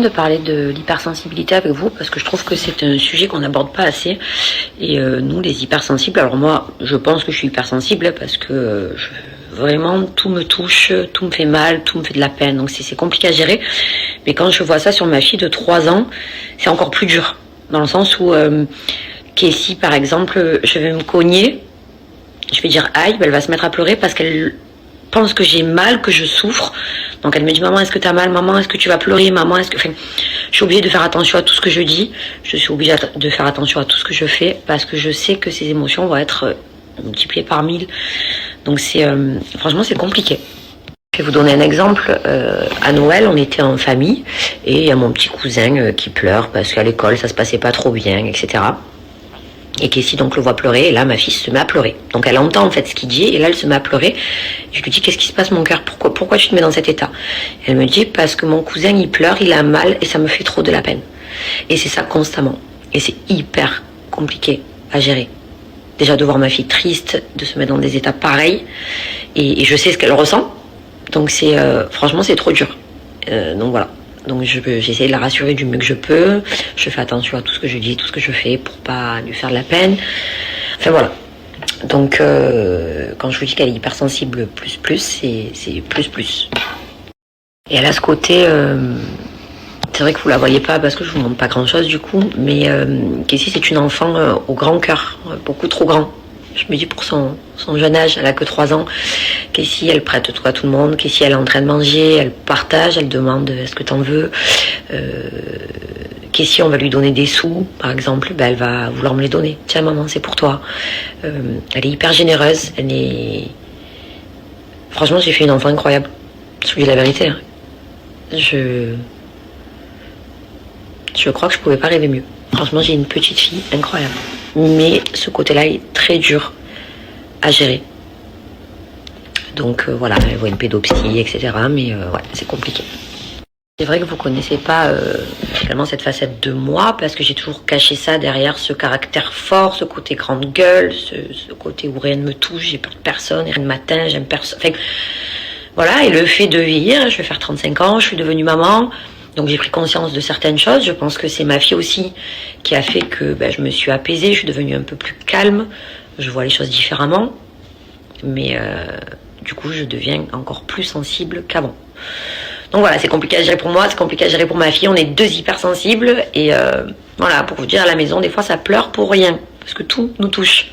De parler de l'hypersensibilité avec vous parce que je trouve que c'est un sujet qu'on n'aborde pas assez et nous les hypersensibles, alors moi je pense que je suis hypersensible parce que vraiment tout me touche, tout me fait mal, tout me fait de la peine, donc c'est compliqué à gérer, mais quand je vois ça sur ma fille de 3 ans, c'est encore plus dur dans le sens où Casey par exemple, je vais me cogner, je vais dire aïe, elle va se mettre à pleurer parce qu'elle pense que j'ai mal, que je souffre. Donc elle me dit maman est-ce que t'as mal, maman est-ce que tu vas pleurer, maman est-ce que... Enfin, je suis obligée de faire attention à tout ce que je dis, je suis obligée de faire attention à tout ce que je fais parce que je sais que ces émotions vont être multipliées par 1000. Donc c'est franchement c'est compliqué. Je vais vous donner un exemple. À Noël, on était en famille et il y a mon petit cousin qui pleure parce qu'à l'école ça se passait pas trop bien, etc. Et Casey donc le voit pleurer et là ma fille se met à pleurer. Donc elle entend en fait ce qu'il dit et là elle se met à pleurer. Je lui dis qu'est-ce qui se passe mon cœur, pourquoi tu te mets dans cet état? Elle me dit parce que mon cousin il pleure, il a mal et ça me fait trop de la peine. Et c'est ça constamment. Et c'est hyper compliqué à gérer. Déjà de voir ma fille triste, de se mettre dans des états pareils et je sais ce qu'elle ressent. Donc c'est franchement c'est trop dur. Donc voilà. Donc j'essaie de la rassurer du mieux que je peux. Je fais attention à tout ce que je dis, tout ce que je fais pour pas lui faire de la peine. Enfin voilà. Donc quand je vous dis qu'elle est hypersensible c'est plus. Et elle a ce côté... c'est vrai que vous la voyez pas parce que je vous montre pas grand chose du coup. Mais Casey c'est une enfant au grand cœur. Beaucoup trop grand. Je me dis pour son jeune âge, elle a que 3 ans. Casey, elle prête tout à tout le monde. Casey, elle est en train de manger, elle partage, elle demande est-ce que t'en veux. Casey, on va lui donner des sous, par exemple, elle va vouloir me les donner. Tiens maman, c'est pour toi. Elle est hyper généreuse, franchement, j'ai fait une enfant incroyable. Je vous dis la vérité. Hein. Je crois que je pouvais pas rêver mieux. Franchement, j'ai une petite fille incroyable. Mais ce côté-là est très dur à gérer. Donc voilà, elle voit une pédopsie, etc. Mais ouais, c'est compliqué. C'est vrai que vous connaissez pas finalement cette facette de moi parce que j'ai toujours caché ça derrière ce caractère fort, ce côté grande gueule, ce côté où rien ne me touche, j'ai peur de personne, rien ne m'atteint, j'aime personne. Enfin, voilà, et le fait de vieillir, je vais faire 35 ans, je suis devenue maman. Donc j'ai pris conscience de certaines choses. Je pense que c'est ma fille aussi qui a fait que je me suis apaisée, je suis devenue un peu plus calme, je vois les choses différemment. Mais du coup, je deviens encore plus sensible qu'avant. Donc voilà, c'est compliqué à gérer pour moi, c'est compliqué à gérer pour ma fille. On est 2 hypersensibles et voilà, pour vous dire, à la maison, des fois, ça pleure pour rien parce que tout nous touche.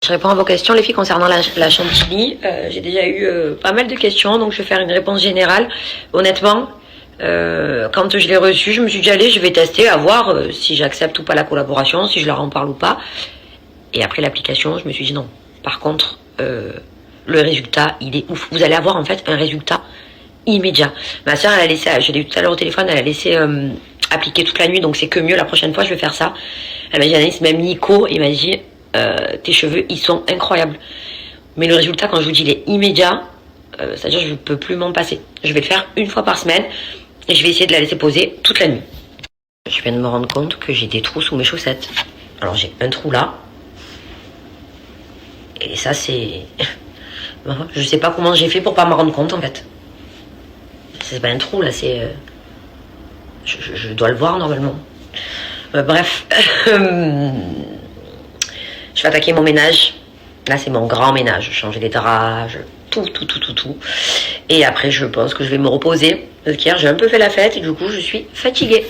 Je réponds à vos questions, les filles, concernant la chantilly. J'ai déjà eu pas mal de questions, donc je vais faire une réponse générale. Honnêtement, quand je l'ai reçu, je me suis dit allez, je vais tester à voir si j'accepte ou pas la collaboration, si je leur en parle ou pas. Et après l'application, je me suis dit non. Par contre, le résultat, il est ouf. Vous allez avoir en fait un résultat immédiat. Ma soeur, elle a laissé, je l'ai eu tout à l'heure au téléphone, elle a laissé appliquer toute la nuit, donc c'est que mieux. La prochaine fois, je vais faire ça. Elle m'a dit Anaïs, même Nico, il m'a dit tes cheveux, ils sont incroyables. Mais le résultat, quand je vous dis, il est immédiat. C'est-à-dire je ne peux plus m'en passer. Je vais le faire une fois par semaine et je vais essayer de la laisser poser toute la nuit. Je viens de me rendre compte que j'ai des trous sous mes chaussettes. Alors j'ai un trou là. Et ça c'est... Je sais pas comment j'ai fait pour pas m'en rendre compte en fait. C'est pas un trou là, c'est... Je dois le voir normalement. Bref. Je vais attaquer mon ménage. Là c'est mon grand ménage. Changer les draps, tout. Et après, je pense que je vais me reposer. Parce qu'hier, j'ai un peu fait la fête et du coup, je suis fatiguée.